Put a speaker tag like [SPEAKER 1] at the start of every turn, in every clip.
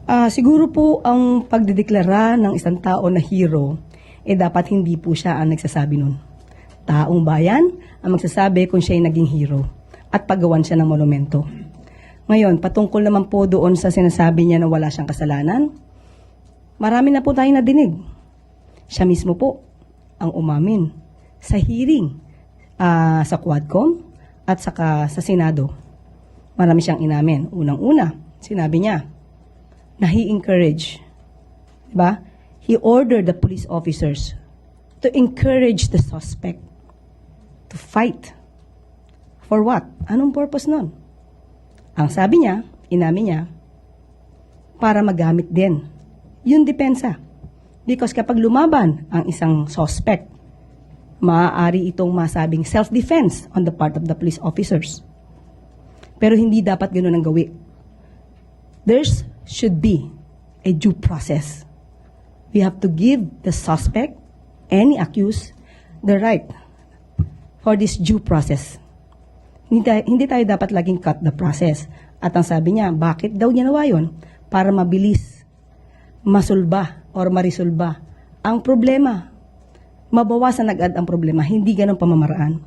[SPEAKER 1] Siguro po ang pagdedeklara ng isang tao na hero, dapat hindi po siya ang nagsasabi nun. Taong bayan ang magsasabi kung siya ay naging hero at paggawan siya ng monumento. Ngayon, patungkol naman po doon sa sinasabi niya na wala siyang kasalanan, marami na po tayong nadinig. Siya mismo po ang umamin sa hearing sa Quadcom at saka sa Senado. Marami siyang inamin. Unang-una, sinabi niya na he encouraged, diba? He ordered the police officers to encourage the suspect to fight. For what? Anong purpose nun? Ang sabi niya, inamin niya, para magamit din yung depensa. Because kapag lumaban ang isang suspect, maaari itong masabing self-defense on the part of the police officers. Pero hindi dapat ganoon ang gawi. There should be a due process. We have to give the suspect, any accused, the right for this due process. Hindi tayo dapat laging cut the process. At ang sabi niya, bakit daw niya nawa yun? Para mabilis, masulba or marisulba ang problema. Mabawasan agad ang problema. Hindi ganun pamamaraan.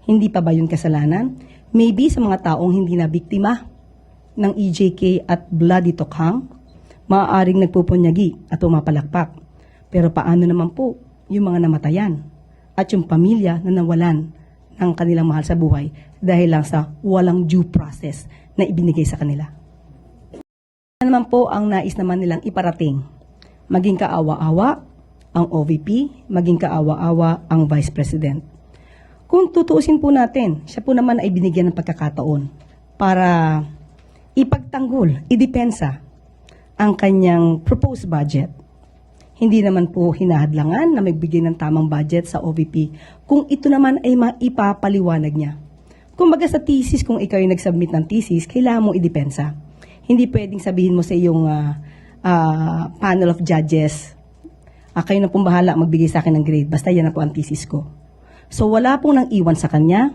[SPEAKER 1] Hindi pa ba yun kasalanan? Maybe sa mga taong hindi na biktima ng EJK at Bloody Tokhang, maaaring nagpupunyagi at umapalakpak. Pero paano naman po yung mga namatayan at yung pamilya na nawalan ng kanilang mahal sa buhay dahil lang sa walang due process na ibinigay sa kanila? Ano naman po ang nais naman nilang iparating? Maging kaawa-awa ang OVP, maging kaawa-awa ang Vice President. Kung tutuusin po natin, siya po naman ay binigyan ng pagkakataon para ipagtanggol, idepensa ang kanyang proposed budget. Hindi naman po hinahadlangan na magbigay ng tamang budget sa OVP kung ito naman ay maipapaliwanag niya. Kumbaga sa thesis, kung ikaw ay nag-submit ng thesis, kailangan mong idepensa. Hindi pwedeng sabihin mo sa iyong panel of judges, kayo na pong bahala magbigay sa akin ng grade, basta yan na po ang thesis ko. So wala pong nang iwan sa kanya,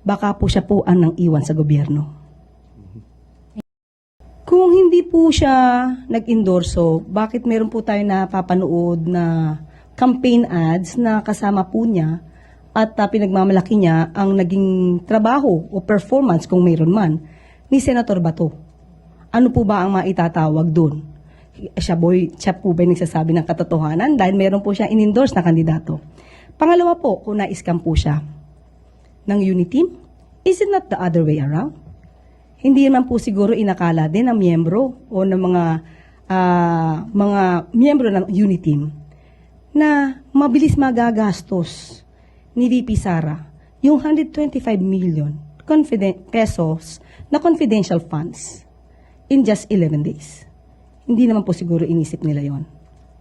[SPEAKER 1] baka po siya po ang nang iwan sa gobyerno. Kung hindi po siya nag-endorso, bakit meron po tayo napapanood na campaign ads na kasama po niya at pinagmamalaki niya ang naging trabaho o performance, kung mayroon man, ni Senator Bato? Ano po ba ang maitatawag doon? Siya po ba nagsasabi ng katotohanan dahil meron po siya in-endorse na kandidato? Pangalawa po, kung na-scam po siya ng Uniteam, is it not the other way around? Hindi naman po siguro inakala din ng miyembro o ng mga miyembro ng Uniteam na mabilis magagastos ni VP Sara yung 125 million pesos na confidential funds in just 11 days. Hindi naman po siguro inisip nila yon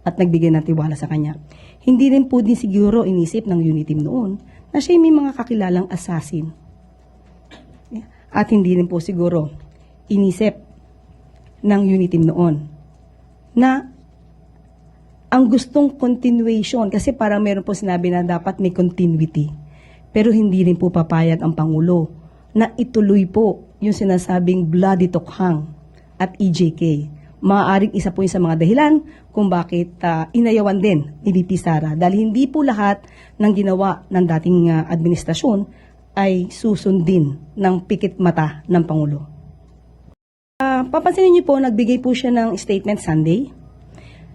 [SPEAKER 1] at nagbigay ng tiwala sa kanya. Hindi rin po din siguro inisip ng Uniteam noon na siya may mga kakilalang assassin. At hindi rin po siguro inisip ng Uniteam noon na ang gustong continuation, kasi parang meron po sinabi na dapat may continuity. Pero hindi rin po papayag ang Pangulo na ituloy po yung sinasabing Bloody Tokhang at EJK. Maaaring isa po yung sa mga dahilan kung bakit inayawan din ni VP Sara. Dahil hindi po lahat ng ginawa ng dating administrasyon ay susundin ng pikit mata ng Pangulo. Papansinin niyo po, nagbigay po siya ng statement Sunday.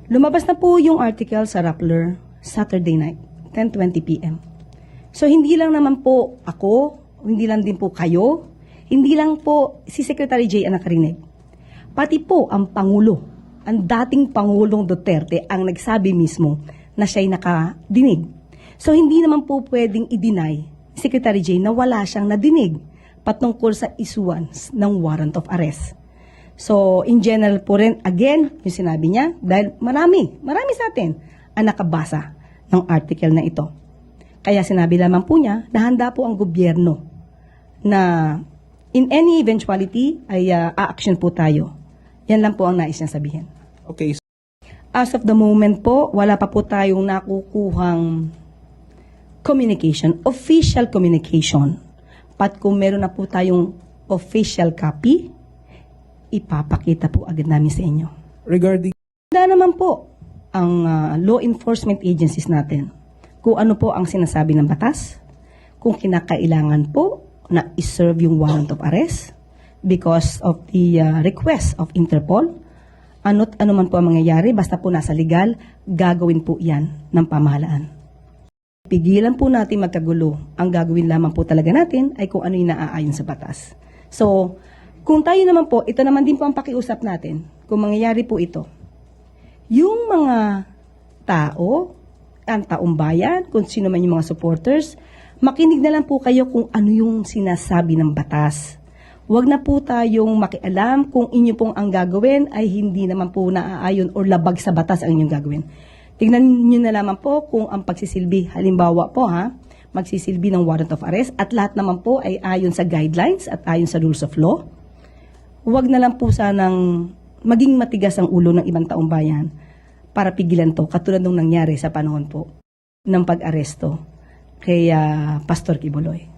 [SPEAKER 1] Lumabas na po yung article sa Rappler Saturday night, 10:20 p.m. So hindi lang naman po ako, hindi lang din po kayo, hindi lang po si Secretary Jay ang nakarinig. Pati po ang Pangulo, ang dating Pangulong Duterte ang nagsabi mismo na siya'y nakadinig. So hindi naman po pwedeng i-deny Secretary Jay na wala siyang nadinig patungkol sa issuance ng warrant of arrest. So, in general po rin, again, yung sinabi niya, dahil marami sa atin ang nakabasa ng article na ito. Kaya sinabi lamang po niya na handa po ang gobyerno na in any eventuality ay a-action po tayo. Yan lang po ang nais niyang sabihin.
[SPEAKER 2] Okay.
[SPEAKER 1] As of the moment po, wala pa po tayong nakukuhang communication, official communication. Pat kung meron na po tayong official copy, ipapakita po agad namin sa inyo.
[SPEAKER 2] regarding
[SPEAKER 1] Handa naman po ang law enforcement agencies natin kung ano po ang sinasabi ng batas, kung kinakailangan po na iserve yung warrant of arrest because of the request of Interpol. Ano't ano man po ang mangyayari, basta po nasa legal, gagawin po yan ng pamahalaan. Pigilan po natin magkagulo. Ang gagawin lamang po talaga natin ay kung ano yung naaayon sa batas. So, kung tayo naman po, ito naman din po ang pakiusap natin, kung mangyayari po ito, yung mga tao, ang taong bayan, kung sino man yung mga supporters, makinig na lang po kayo kung ano yung sinasabi ng batas. Huwag na po tayong makialam kung inyo pong ang gagawin ay hindi naman po naaayon o labag sa batas ang inyong gagawin. Tingnan nyo na lamang po kung ang pagsisilbi, halimbawa po magsisilbi ng warrant of arrest at lahat naman po ay ayon sa guidelines at ayon sa rules of law. Huwag na lang po sanang maging matigas ang ulo ng ibang taong bayan para pigilan to, katulad nung nangyari sa panahon po ng pag-aresto kay Pastor Kibuloy.